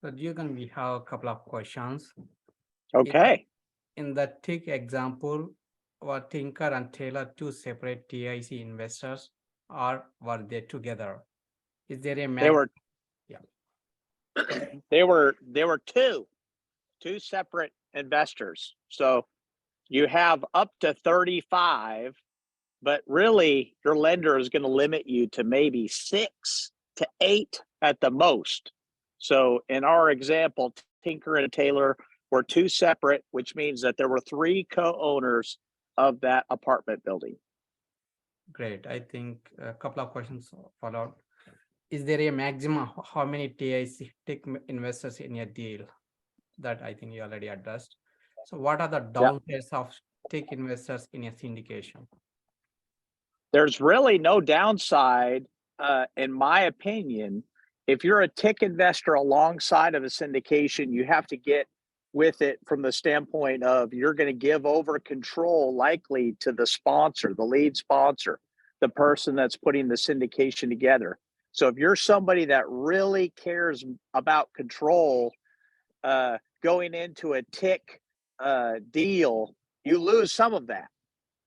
So Jürgen, we have a couple of questions. In the, Okay. in the TIC example, were Tinker and Taylor two separate TIC investors or were they together? Is there a They mag? were Yeah, they were two separate investors. So you have up to 35, but really your lender is going to limit you to maybe 6 to 8 at the most. So in our example, Tinker and Taylor were two separate, which means that there were three co-owners of that apartment building. great. I think a couple of questions followed. Is there a maximum how many TIC investors in a deal? That I think you already addressed. So what are the Yeah. downsides of TIC investors in a syndication? There's really no downside, in my opinion. If you're a tick investor alongside of a syndication, you have to get with it from the standpoint of you're going to give over control likely to the sponsor, the lead sponsor, the person that's putting the syndication together. So if you're somebody that really cares about control, going into a tick deal, you lose some of that.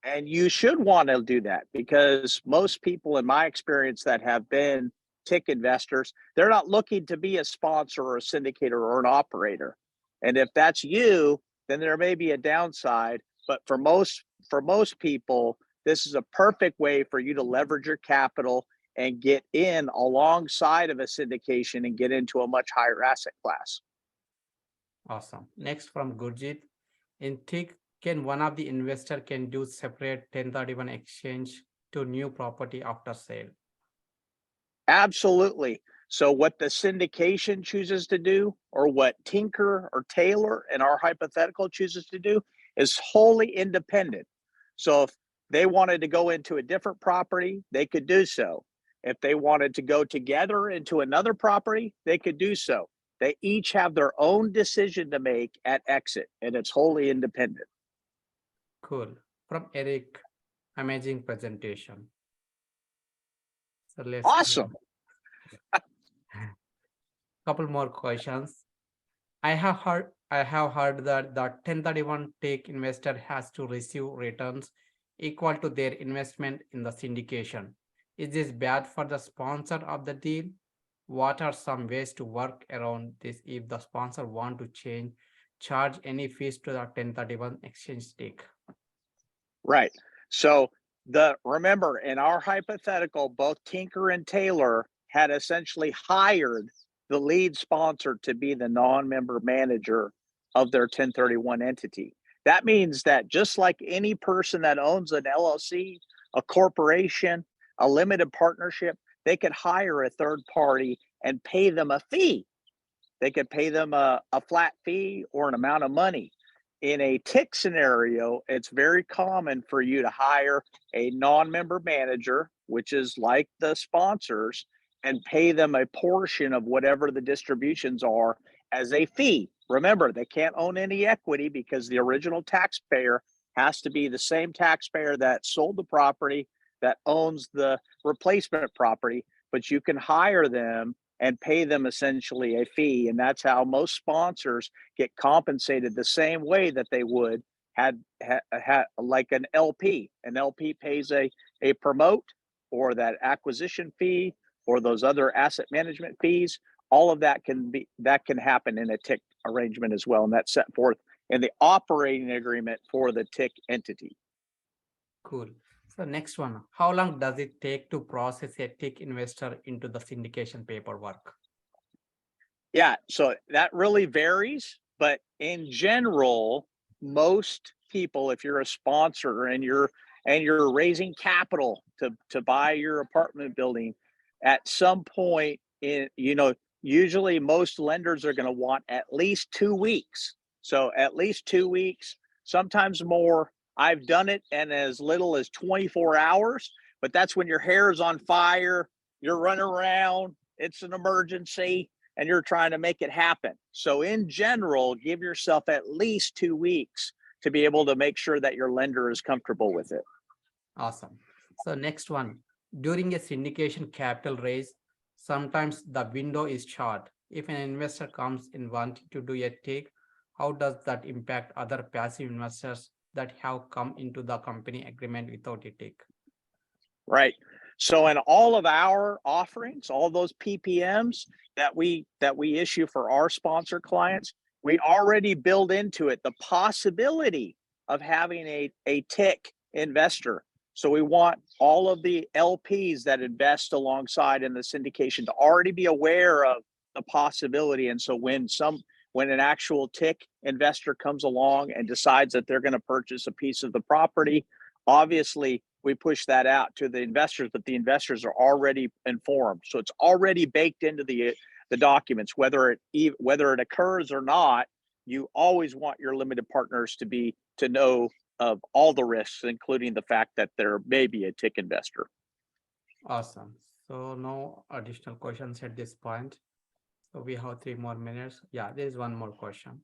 And you should want to do that because most people, in my experience, that have been tick investors, they're not looking to be a sponsor or a syndicator or an operator. And if that's you, then there may be a downside. But for most people, this is a perfect way for you to leverage your capital and get in alongside of a syndication and get into a much higher asset class. Awesome. Next from Gurjit. In TIC, can one of the investor can do separate 1031 exchange to new property after sale? Absolutely. So, what the syndication chooses to do, or what Tinker or Taylor in our hypothetical chooses to do, is wholly independent. So, if they wanted to go into a different property, they could do so. If they wanted to go together into another property, they could do so. They each have their own decision to make at exit, and it's wholly independent. Cool. From Eric, amazing presentation. So let's Awesome. couple more questions. I have heard that the 1031 take investor has to receive returns equal to their investment in the syndication. Is this bad for the sponsor of the deal? What are some ways to work around this if the sponsor want to charge any fees to the 1031 exchange stake? Right. So the remember in our hypothetical, both Tinker and Taylor had essentially hired the lead sponsor to be the non-member manager of their 1031 entity. That means that just like any person that owns an LLC, a corporation, a limited partnership, they could hire a third party and pay them a fee. They could pay them a flat fee or an amount of money. In a tick scenario, it's very common for you to hire a non-member manager, which is like the sponsors, and pay them a portion of whatever the distributions are as a fee. Remember, they can't own any equity because the original taxpayer has to be the same taxpayer that sold the property, that owns the replacement property, but you can hire them and pay them essentially a fee. And that's how most sponsors get compensated the same way that they would had like an LP. An LP pays a promote or that acquisition fee or those other asset management fees. All of that can happen in a TIC arrangement as well. And that's set forth in the operating agreement for the TIC entity. Cool. So next one, how long does it take to process a TIC investor into the syndication paperwork? Yeah, so that really varies, but in general, most people, if you're a sponsor and you're raising capital to buy your apartment building, at some point in usually most lenders are going to want at least 2 weeks. So at least 2 weeks, sometimes more. I've done it in as little as 24 hours, but that's when your hair is on fire, you're running around, it's an emergency and you're trying to make it happen. So, in general, give yourself at least 2 weeks to be able to make sure that your lender is comfortable with it. Awesome. So next one, during a syndication capital raise, sometimes the window is short. If an investor comes in wanting to do a take, how does that impact other passive investors that have come into the company agreement without a take? Right. So in all of our offerings, all those PPMs that we issue for our sponsor clients, we already build into it the possibility of having a tick investor. So we want all of the LPs that invest alongside in the syndication to already be aware of the possibility. And so when an actual tick investor comes along and decides that they're going to purchase a piece of the property, obviously we push that out to the investors, but the investors are already informed. So it's already baked into the documents, whether it occurs or not. You always want your limited partners to know of all the risks, including the fact that there may be a tick investor. Awesome. So no additional questions at this point. So we have 3 more minutes. Yeah, there is one more question.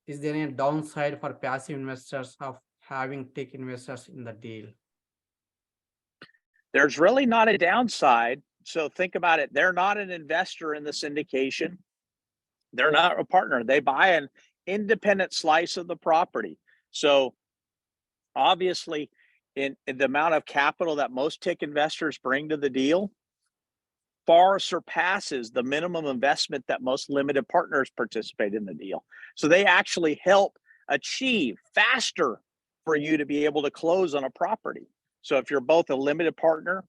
Is there any downside for passive investors of having tech investors in the deal? There's really not a downside. So think about it. They're not an investor in the syndication. They're not a partner. They buy an independent slice of the property. So obviously, in the amount of capital that most TIC investors bring to the deal far surpasses the minimum investment that most limited partners participate in the deal. So they actually help achieve faster for you to be able to close on a property. So if you're both a limited partner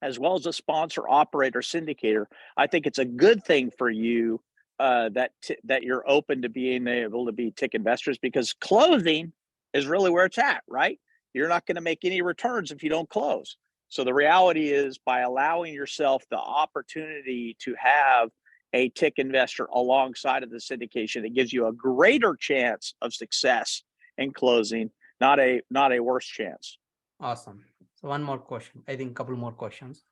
as well as a sponsor, operator, syndicator, I think it's a good thing for you that you're open to being able to be TIC investors, because closing is really where it's at, right? You're not going to make any returns if you don't close. So the reality is, by allowing yourself the opportunity to have a TIC investor alongside of the syndication, it gives you a greater chance of success in closing, not a worse chance. Awesome. So one more question. I think a couple more questions.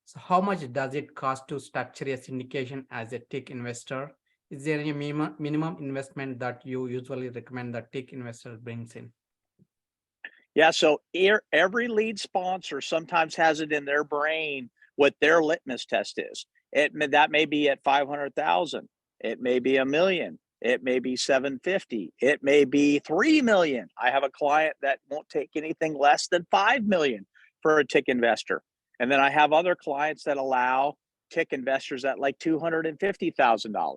So how much does it cost to structure a syndication as a tech investor? Is there any minimum investment that you usually recommend that tech investor brings in? Yeah, so every lead sponsor sometimes has it in their brain what their litmus test is. That may be at 500,000, it may be a million, it may be 750, it may be 3 million. I have a client that won't take anything less than 5 million for a tick investor. And then I have other clients that allow tick investors at like $250,000.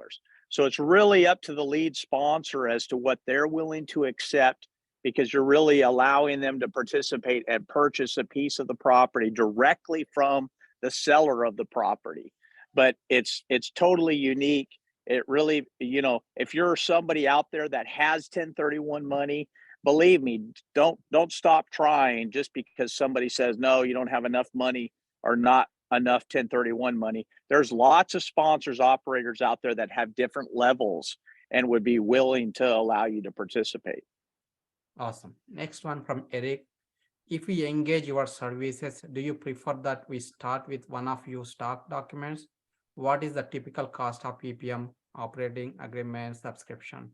So it's really up to the lead sponsor as to what they're willing to accept, because you're really allowing them to participate and purchase a piece of the property directly from the seller of the property. But it's totally unique. It really, if you're somebody out there that has 1031 money, believe me, don't stop trying just because somebody says no, you don't have enough money or not enough 1031 money. There's lots of sponsors, operators out there that have different levels and would be willing to allow you to participate. Awesome. Next one from Eric. If we engage your services, do you prefer that we start with one of your stock documents? What is the typical cost of PPM, operating agreement, subscription?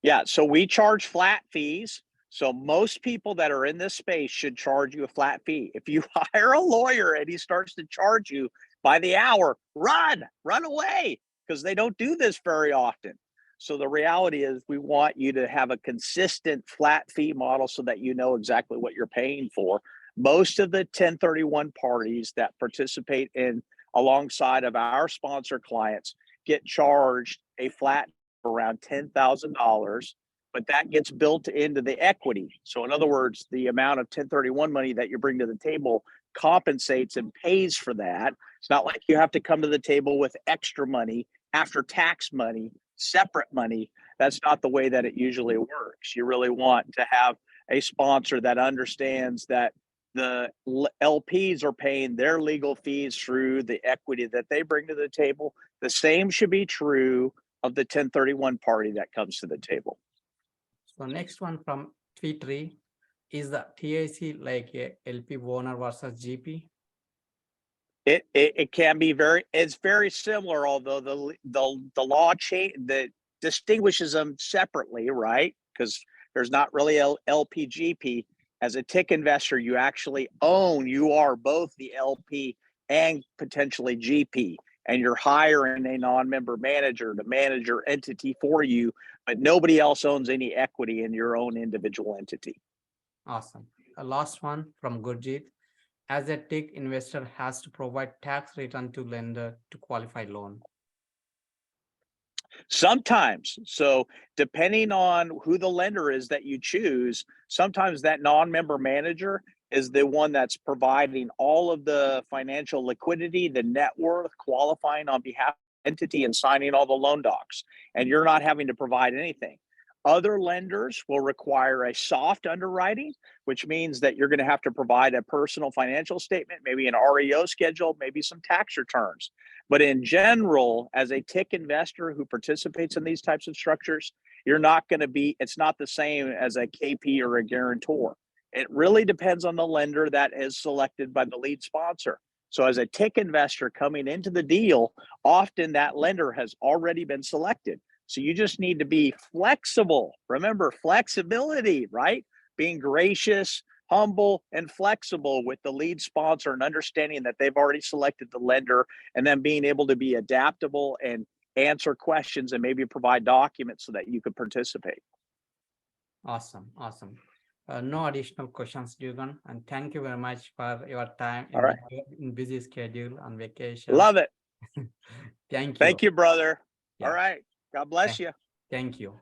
Yeah, so we charge flat fees. So most people that are in this space should charge you a flat fee. If you hire a lawyer and he starts to charge you by the hour, run away, because they don't do this very often. So the reality is, we want you to have a consistent flat fee model so that you know exactly what you're paying for. Most of the 1031 parties that participate in alongside of our sponsor clients get charged a flat around $10,000, but that gets built into the equity. So in other words, the amount of 1031 money that you bring to the table compensates and pays for that. It's not like you have to come to the table with extra money, after tax money, separate money. That's not the way that it usually works. You really want to have a sponsor that understands that the LPs are paying their legal fees through the equity that they bring to the table. The same should be true of the 1031 party that comes to the table. So next one from Tweetree. Is the TIC like a LP owner versus GP? It can be it's very similar, although the law change that distinguishes them separately, right? Because there's not really LPGP. As a TIC investor, you actually you are both the LP and potentially GP. and you're hiring a non-member manager to manage your entity for you, but nobody else owns any equity in your own individual entity. Awesome. A last one from Gurjit. As a tech investor has to provide tax return to lender to qualify loan. Sometimes, so depending on who the lender is that you choose, sometimes that non-member manager is the one that's providing all of the financial liquidity, the net worth, qualifying on behalf of the entity and signing all the loan docs, and you're not having to provide anything. Other lenders will require a soft underwriting, which means that you're going to have to provide a personal financial statement, maybe an REO schedule, maybe some tax returns. But in general, as a TIC investor who participates in these types of structures, you're not going to be, it's not the same as a KP or a guarantor. It really depends on the lender that is selected by the lead sponsor. So as a TIC investor coming into the deal, often that lender has already been selected. So you just need to be flexible. Remember, flexibility, right? Being gracious, humble, and flexible with the lead sponsor and understanding that they've already selected the lender, and then being able to be adaptable and answer questions and maybe provide documents so that you could participate. Awesome. Awesome. No additional questions, Dugan. And thank you very much for your time All right. in busy schedule on vacation. Love it. Thank you. Thank you, brother. Yeah. All right. God bless Thank- you. Thank you.